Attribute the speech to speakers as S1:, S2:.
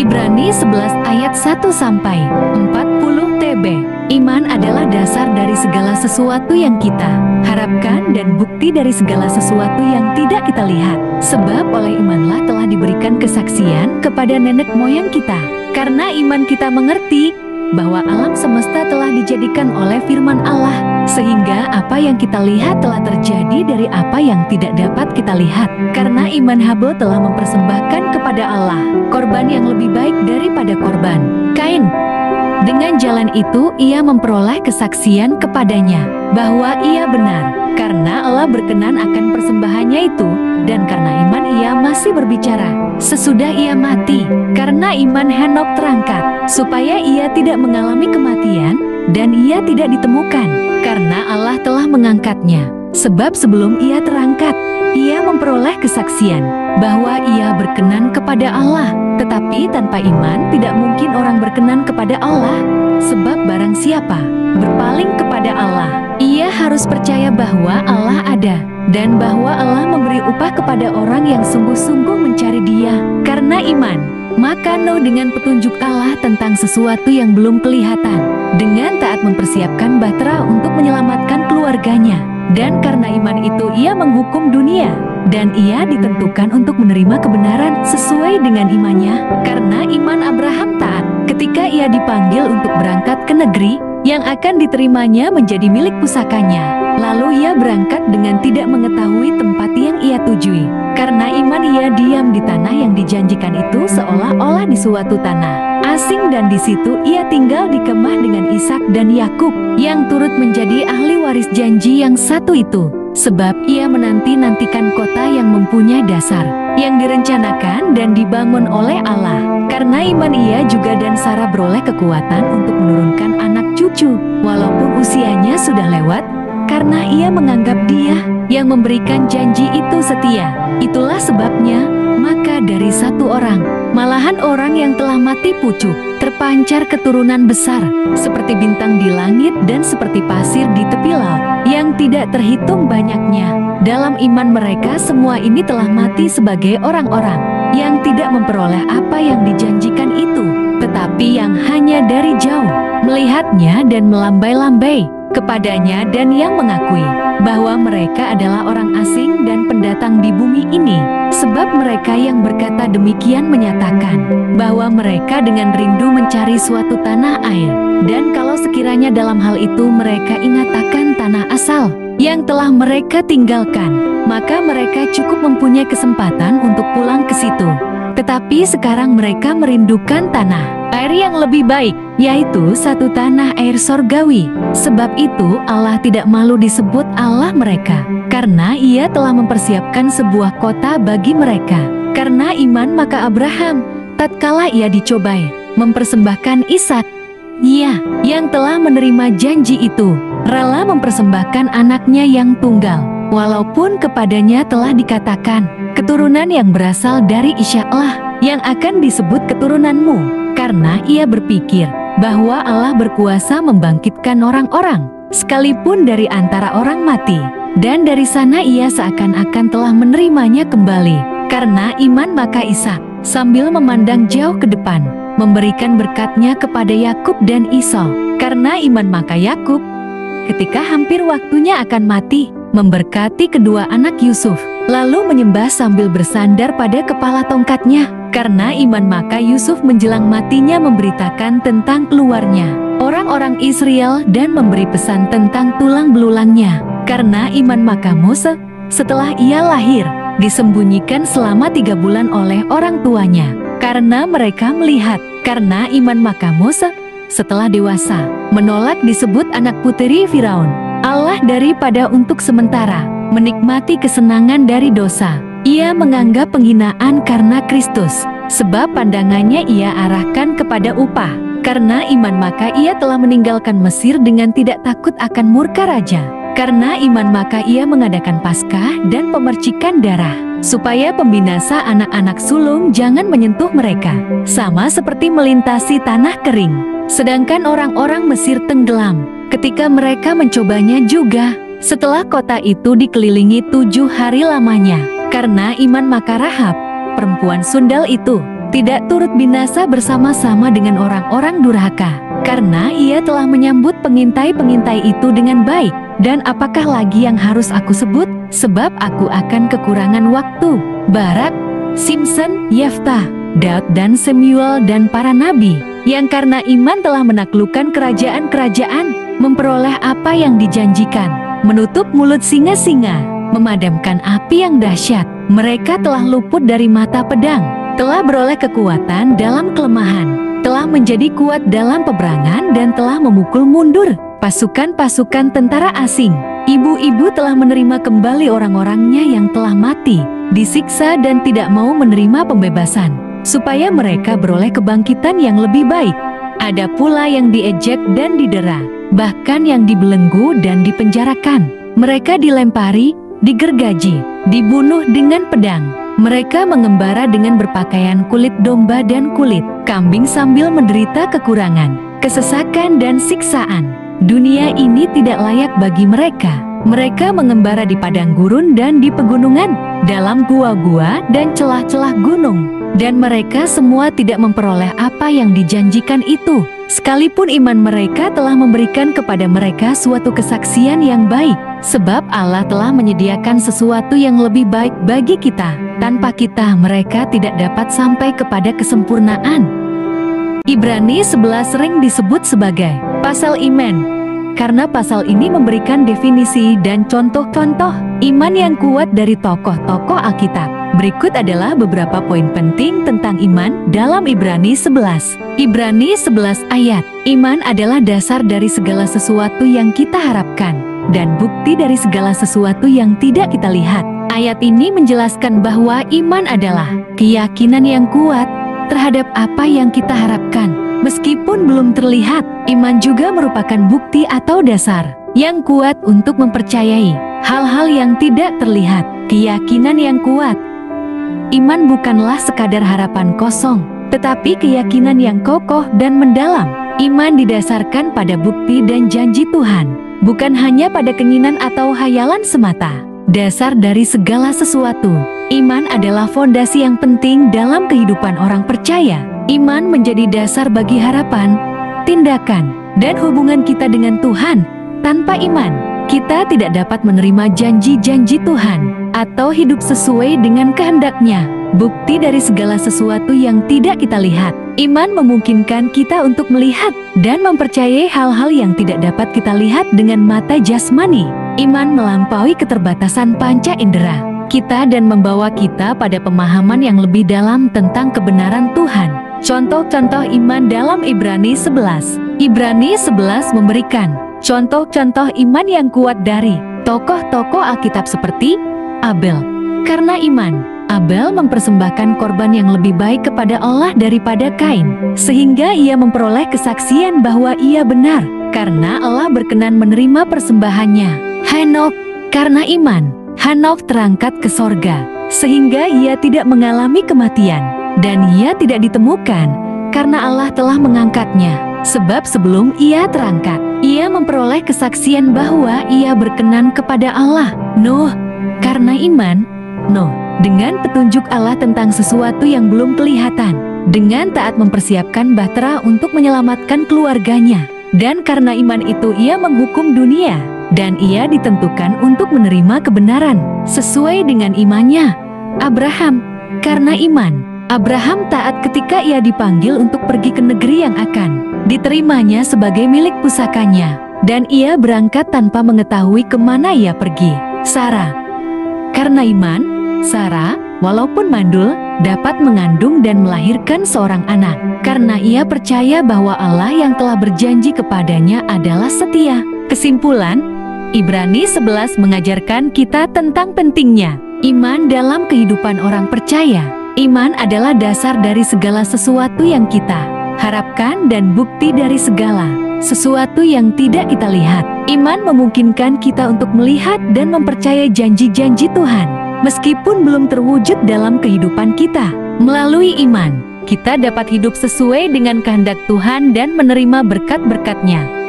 S1: Ibrani 11 ayat 1-40 TB. Iman adalah dasar dari segala sesuatu yang kita harapkan dan bukti dari segala sesuatu yang tidak kita lihat. Sebab oleh imanlah telah diberikan kesaksian kepada nenek moyang kita. Karena iman kita mengerti bahwa alam semesta telah dijadikan oleh firman Allah, sehingga apa yang kita lihat telah terjadi dari apa yang tidak dapat kita lihat. Karena iman Habel telah mempersembahkan kepada Allah korban yang lebih baik daripada korban Kain. Dengan jalan itu ia memperoleh kesaksian kepadanya bahwa ia benar, karena Allah berkenan akan persembahannya itu, dan karena iman ia masih berbicara sesudah ia mati. Karena iman Henokh terangkat supaya ia tidak mengalami kematian, dan ia tidak ditemukan, karena Allah telah mengangkatnya. Sebab sebelum ia terangkat, ia memperoleh kesaksian bahwa ia berkenan kepada Allah. Tetapi tanpa iman tidak mungkin orang berkenan kepada Allah. Sebab barang siapa berpaling kepada Allah, ia harus percaya bahwa Allah ada, dan bahwa Allah memberi upah kepada orang yang sungguh-sungguh mencari Dia. Karena iman, maka Nuh dengan petunjuk Allah tentang sesuatu yang belum kelihatan, dengan taat mempersiapkan bahtera untuk menyelamatkan keluarganya. Dan karena iman itu ia menghukum dunia, dan ia ditentukan untuk menerima kebenaran sesuai dengan imannya. Karena iman Abraham taat ketika ia dipanggil untuk berangkat ke negeri yang akan diterimanya menjadi milik pusakanya. Lalu ia berangkat dengan tidak mengetahui tempat yang ia tujui. Karena iman ia diam di tanah yang dijanjikan itu seolah-olah di suatu tanah asing, dan di situ ia tinggal di kemah dengan Ishak dan Yakub yang turut menjadi ahli waris janji yang satu itu. Sebab ia menanti-nantikan kota yang mempunyai dasar, yang direncanakan dan dibangun oleh Allah. Karena iman ia juga dan Sarah beroleh kekuatan untuk menurunkan anak cucu, walaupun usianya sudah lewat, karena ia menganggap Dia yang memberikan janji itu setia. Itulah sebabnya, maka dari satu orang, malahan orang yang telah mati pucuk, terpancar keturunan besar, seperti bintang di langit dan seperti pasir di tepi laut, yang tidak terhitung banyaknya. Dalam iman mereka semua ini telah mati sebagai orang-orang yang tidak memperoleh apa yang dijanjikan itu, tetapi yang hanya dari jauh melihatnya dan melambai-lambai kepadanya, dan yang mengakui bahwa mereka adalah orang asing dan pendatang di bumi ini. Sebab mereka yang berkata demikian menyatakan bahwa mereka dengan rindu mencari suatu tanah air, dan kalau sekiranya dalam hal itu mereka ingat akan tanah asal yang telah mereka tinggalkan, maka mereka cukup mempunyai kesempatan untuk pulang ke situ. Tetapi sekarang mereka merindukan tanah air yang lebih baik, yaitu satu tanah air sorgawi. Sebab itu Allah tidak malu disebut Allah mereka, karena Ia telah mempersiapkan sebuah kota bagi mereka. Karena iman maka Abraham, tatkala ia dicobai, mempersembahkan Ishak, ia yang telah menerima janji itu, rela mempersembahkan anaknya yang tunggal, walaupun kepadanya telah dikatakan, keturunan yang berasal dari Ishak-lah yang akan disebut keturunanmu. Karena ia berpikir bahwa Allah berkuasa membangkitkan orang-orang, sekalipun dari antara orang mati. Dan dari sana ia seakan-akan telah menerimanya kembali. Karena iman maka Ishak, sambil memandang jauh ke depan, memberikan berkatnya kepada Yakub dan Esau. Karena iman maka Yakub, ketika hampir waktunya akan mati, memberkati kedua anak Yusuf, lalu menyembah sambil bersandar pada kepala tongkatnya. Karena iman maka Yusuf menjelang matinya memberitakan tentang keluarnya orang-orang Israel dan memberi pesan tentang tulang belulangnya. Karena iman maka Mose, setelah ia lahir, disembunyikan selama 3 bulan oleh orang tuanya, karena mereka melihat. Karena iman maka Mose, setelah dewasa, menolak disebut anak puteri Firaun Allah daripada untuk sementara menikmati kesenangan dari dosa. Ia menganggap penghinaan karena Kristus, sebab pandangannya ia arahkan kepada upah. Karena iman maka ia telah meninggalkan Mesir dengan tidak takut akan murka raja. Karena iman maka ia mengadakan Paskah dan pemercikan darah, supaya pembinasa anak-anak sulung jangan menyentuh mereka, sama seperti melintasi tanah kering. Sedangkan orang-orang Mesir tenggelam ketika mereka mencobanya juga, setelah kota itu dikelilingi 7 hari lamanya. Karena iman maka Rahab, perempuan sundal itu, tidak turut binasa bersama-sama dengan orang-orang durhaka, karena ia telah menyambut pengintai-pengintai itu dengan baik. Dan apakah lagi yang harus aku sebut? Sebab aku akan kekurangan waktu. Barak, Simson, Yeftah, Daud dan Samuel dan para nabi, yang karena iman telah menaklukkan kerajaan-kerajaan, memperoleh apa yang dijanjikan, menutup mulut singa-singa, memadamkan api yang dahsyat. Mereka telah luput dari mata pedang, telah beroleh kekuatan dalam kelemahan, telah menjadi kuat dalam peperangan dan telah memukul mundur pasukan-pasukan tentara asing. Ibu-ibu telah menerima kembali orang-orangnya yang telah mati, disiksa dan tidak mau menerima pembebasan, supaya mereka beroleh kebangkitan yang lebih baik. Ada pula yang diejek dan didera, bahkan yang dibelenggu dan dipenjarakan. Mereka dilempari, digergaji, dibunuh dengan pedang. Mereka mengembara dengan berpakaian kulit domba dan kulit kambing sambil menderita kekurangan, kesesakan dan siksaan. Dunia ini tidak layak bagi mereka. Mereka mengembara di padang gurun dan di pegunungan, dalam gua-gua dan celah-celah gunung. Dan mereka semua tidak memperoleh apa yang dijanjikan itu, sekalipun iman mereka telah memberikan kepada mereka suatu kesaksian yang baik. Sebab Allah telah menyediakan sesuatu yang lebih baik bagi kita. Tanpa kita mereka tidak dapat sampai kepada kesempurnaan. Ibrani 11 sering disebut sebagai pasal iman, karena pasal ini memberikan definisi dan contoh-contoh iman yang kuat dari tokoh-tokoh Alkitab. Berikut adalah beberapa poin penting tentang iman dalam Ibrani 11. Ibrani 11 ayat. Iman adalah dasar dari segala sesuatu yang kita harapkan, dan bukti dari segala sesuatu yang tidak kita lihat. Ayat ini menjelaskan bahwa iman adalah keyakinan yang kuat terhadap apa yang kita harapkan, meskipun belum terlihat. Iman juga merupakan bukti atau dasar yang kuat untuk mempercayai hal-hal yang tidak terlihat. Keyakinan yang kuat. Iman bukanlah sekadar harapan kosong, tetapi keyakinan yang kokoh dan mendalam. Iman didasarkan pada bukti dan janji Tuhan, bukan hanya pada keinginan atau hayalan semata. Dasar dari segala sesuatu. Iman adalah fondasi yang penting dalam kehidupan orang percaya. Iman menjadi dasar bagi harapan, tindakan, dan hubungan kita dengan Tuhan. Tanpa iman, kita tidak dapat menerima janji-janji Tuhan atau hidup sesuai dengan kehendak-Nya. Bukti dari segala sesuatu yang tidak kita lihat. Iman memungkinkan kita untuk melihat dan mempercayai hal-hal yang tidak dapat kita lihat dengan mata jasmani. Iman melampaui keterbatasan panca indera kita dan membawa kita pada pemahaman yang lebih dalam tentang kebenaran Tuhan. Contoh-contoh iman dalam Ibrani 11. Ibrani 11 memberikan contoh-contoh iman yang kuat dari tokoh-tokoh Alkitab seperti Abel. Karena iman, Abel mempersembahkan korban yang lebih baik kepada Allah daripada Kain, sehingga ia memperoleh kesaksian bahwa ia benar, karena Allah berkenan menerima persembahannya. Henokh, karena iman, Henokh terangkat ke sorga, sehingga ia tidak mengalami kematian, dan ia tidak ditemukan, karena Allah telah mengangkatnya. Sebab sebelum ia terangkat, ia memperoleh kesaksian bahwa ia berkenan kepada Allah. Nuh, karena iman, Nuh, dengan petunjuk Allah tentang sesuatu yang belum kelihatan, dengan taat mempersiapkan bahtera untuk menyelamatkan keluarganya. Dan karena iman itu ia menghukum dunia, dan ia ditentukan untuk menerima kebenaran sesuai dengan imannya. Abraham, karena iman, Abraham taat ketika ia dipanggil untuk pergi ke negeri yang akan diterimanya sebagai milik pusakanya, dan ia berangkat tanpa mengetahui kemana ia pergi. Sarah, karena iman, Sarah, walaupun mandul, dapat mengandung dan melahirkan seorang anak, karena ia percaya bahwa Allah yang telah berjanji kepadanya adalah setia. Kesimpulan, Ibrani 11 mengajarkan kita tentang pentingnya iman dalam kehidupan orang percaya. Iman adalah dasar dari segala sesuatu yang kita harapkan dan bukti dari segala sesuatu yang tidak kita lihat. Iman memungkinkan kita untuk melihat dan mempercayai janji-janji Tuhan, meskipun belum terwujud dalam kehidupan kita. Melalui iman, kita dapat hidup sesuai dengan kehendak Tuhan dan menerima berkat-berkat-Nya.